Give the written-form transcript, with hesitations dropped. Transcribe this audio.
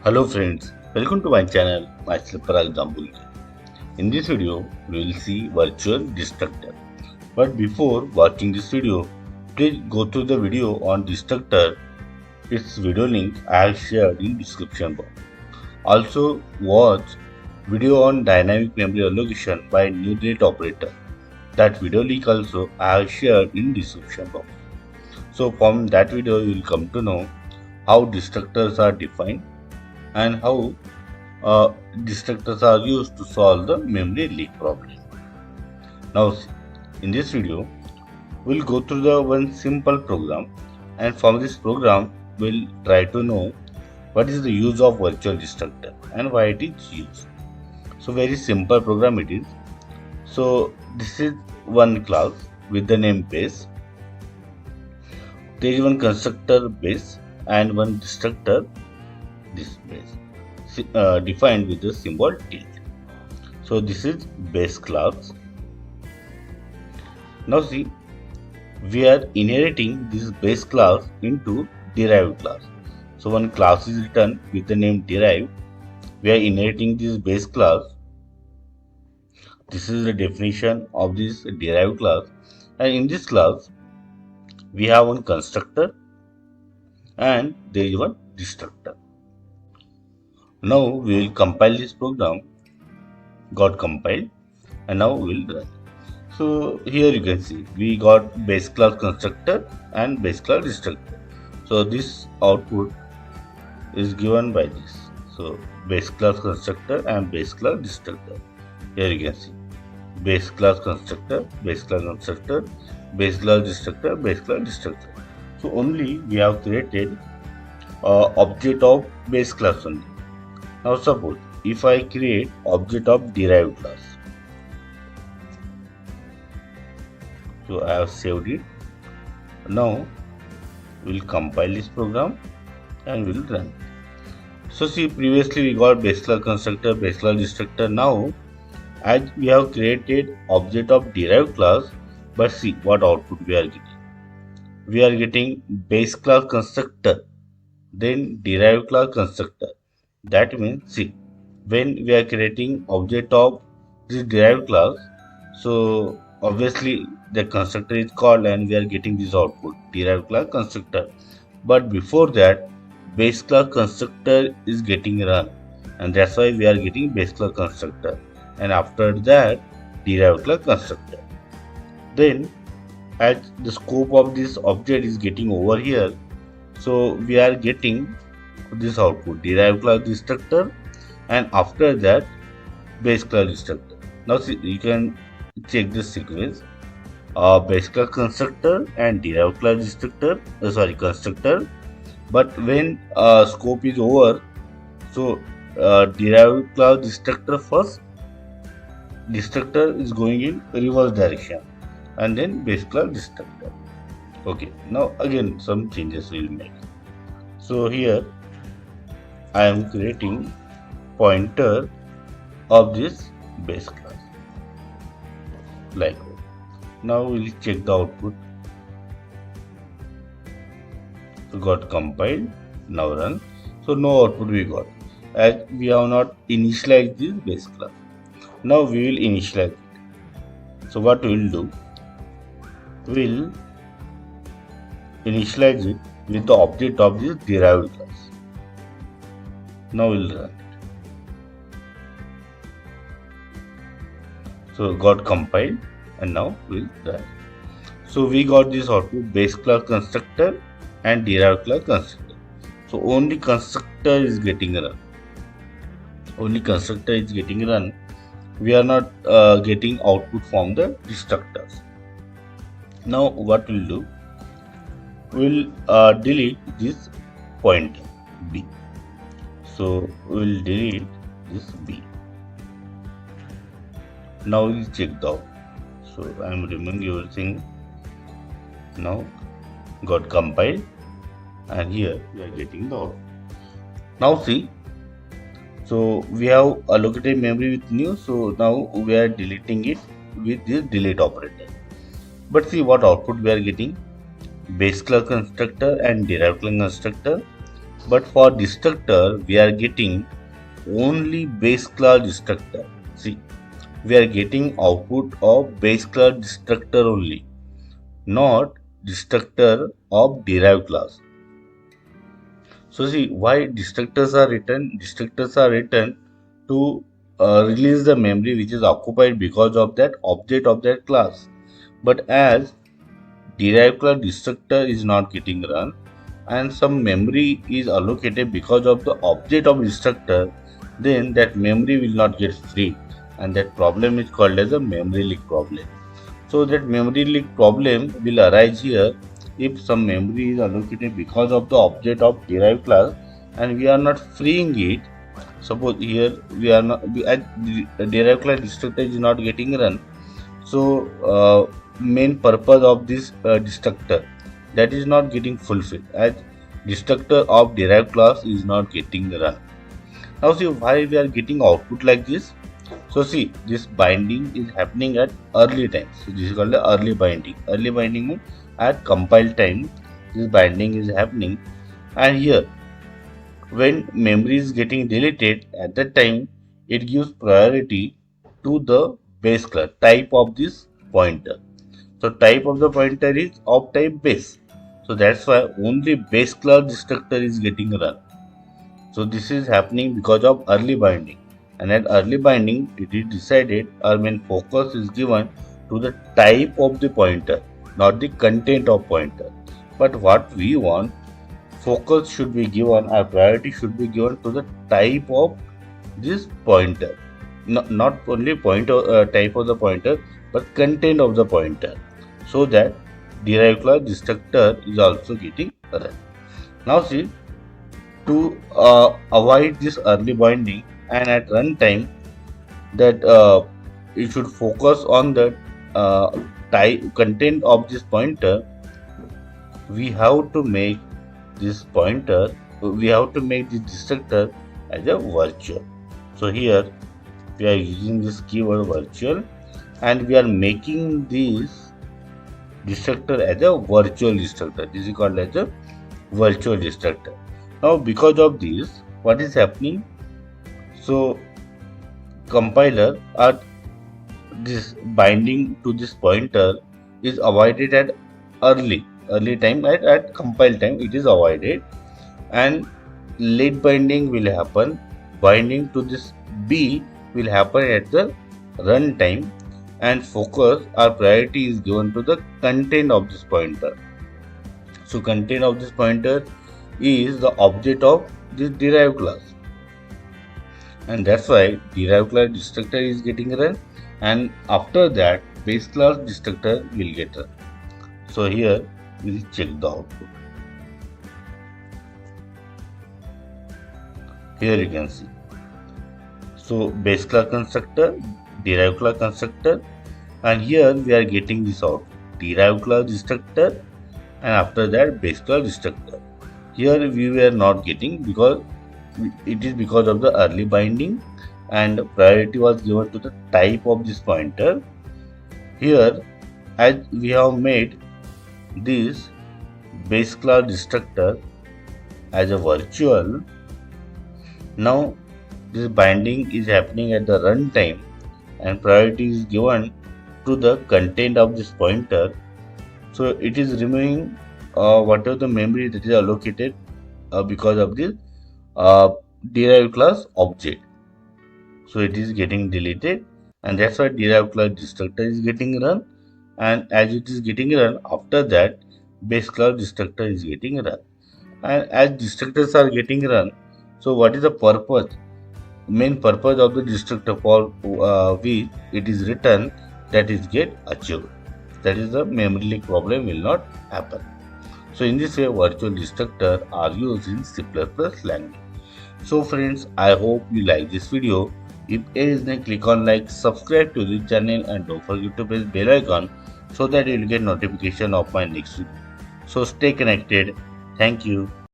Hello friends, welcome to my channel, myself Parag Dambulki. In this video, we will see virtual destructor. But before watching this video, please go to the video on destructor. Its video link I have shared in description box. Also watch video on dynamic memory allocation by new delete operator. That video link also I have shared in description box. So from that video you will come to know how destructors are defined and how uh, destructors are used to solve the memory leak problem. Now, in this video, we'll go through the one simple program, and from this program, we'll try to know what is the use of virtual destructor and why it is used. So, very simple program it is. So, this is one class with the name base. There is one constructor base and one destructor this base. Defined with the symbol tilt. So this is base class. Now see, we are inheriting this base class into derived class. So one class is written with the name derived. We are inheriting this base class. This is the definition of this derived class. And in this class, we have one constructor and there is one destructor. Now we will compile this program. Got compiled and now we will run. So here you can see we got base class constructor and base class destructor. So this output is given by this. So base class constructor and base class destructor. Here you can see base class constructor, base class constructor, base class destructor, base class destructor. So only we have created object of base class only. Now suppose if I create object of derived class. So I have saved it. Now we'll compile this program and we'll run. So see, previously we got base class constructor, base class destructor. Now as we have created object of derived class, but see what output we are getting. We are getting base class constructor, then derived class constructor. That means see, when we are creating object of this derived class, so obviously the constructor is called and we are getting this output derived class constructor. But before that, base class constructor is getting run, and that's why we are getting base class constructor, and after that derived class constructor. Then as the scope of this object is getting over here, so we are getting this output derived class destructor, and after that base class destructor. Now see, you can check this sequence. Base class constructor and derived class destructor. Constructor. But when scope is over, so derived class destructor first. Destructor is going in reverse direction, and then base class destructor. Okay. Now again some changes we will make. So here I am creating pointer of this base class like that. Now we'll check the output. So got compiled, now run. So no output we got as we have not initialized this base class. Now we will initialize it. So what we will do, we'll initialize it with the object of this derived class. Now we'll run it. So got compiled and now we'll run. So we got this output base class constructor and derived class constructor. So only constructor is getting run. Only constructor is getting run. We are not getting output from the destructors. Now what we'll do, we'll delete this pointer B. So we'll delete this B. Now we'll check the output. So I am removing everything. Now got compiled and here we are getting the output. Now see, so we have allocated memory with new, so now we are deleting it with this delete operator. But see what output we are getting, base class constructor and derived class constructor. But for destructor, we are getting only base class destructor. See, we are getting output of base class destructor only, not destructor of derived class. So see why destructors are written. Destructors are written to release the memory which is occupied because of that object of that class. But as derived class destructor is not getting run and some memory is allocated because of the object of destructor, then that memory will not get free, and that problem is called as a memory leak problem. So that memory leak problem will arise here if some memory is allocated because of the object of derived class and we are not freeing it. Suppose here we are not as the derived class destructor is not getting run. So main purpose of this destructor, that is not getting fulfilled as destructor of derived class is not getting run. Now see why we are getting output like this. So see, this binding is happening at early time. So this is called the early binding. Early binding means at compile time, this binding is happening. And here, when memory is getting deleted, at that time, it gives priority to the base class type of this pointer. So type of the pointer is of type base. So that's why only base class destructor is getting run. So this is happening because of early binding, and at early binding it is decided or when focus is given to the type of the pointer, not the content of pointer. But what we want, focus should be given, our priority should be given to the type of this pointer. Not only pointer type of the pointer, but content of the pointer, so that derived class destructor is also getting run. Now see, to avoid this early binding and at runtime, that it should focus on the type content of this pointer. We have to make this pointer, we have to make this destructor as a virtual. So here we are using this keyword virtual and we are making this destructor as a virtual destructor. This is called as a virtual destructor. Now because of this, what is happening? So compiler at this binding to this pointer is avoided at early time, at compile time it is avoided, and late binding will happen. Binding to this B will happen at the run time, and focus or priority is given to the content of this pointer. So content of this pointer is the object of this derived class, and that's why derived class destructor is getting run, and after that base class destructor will get run. So here we'll check the output. Here you can see. So base class constructor, derived class constructor, and here we are getting this out, derived class destructor, and after that base class destructor. Here we were not getting because it is because of the early binding and priority was given to the type of this pointer. Here, as we have made this base class destructor as a virtual, now this binding is happening at the runtime and priority is given to the content of this pointer. So it is removing whatever the memory that is allocated because of this derived class object. So it is getting deleted, and that's why derived class destructor is getting run, and as it is getting run, after that base class destructor is getting run. And as destructors are getting run, so what is the purpose? Main purpose of the destructor for which it is written, that is get achieved. That is the memory leak problem will not happen. So in this way, virtual destructor are used in C++ language. So friends, I hope you like this video. If it is, then click on like, subscribe to this channel, and don't forget to press bell icon so that you will get notification of my next video. So stay connected. Thank you.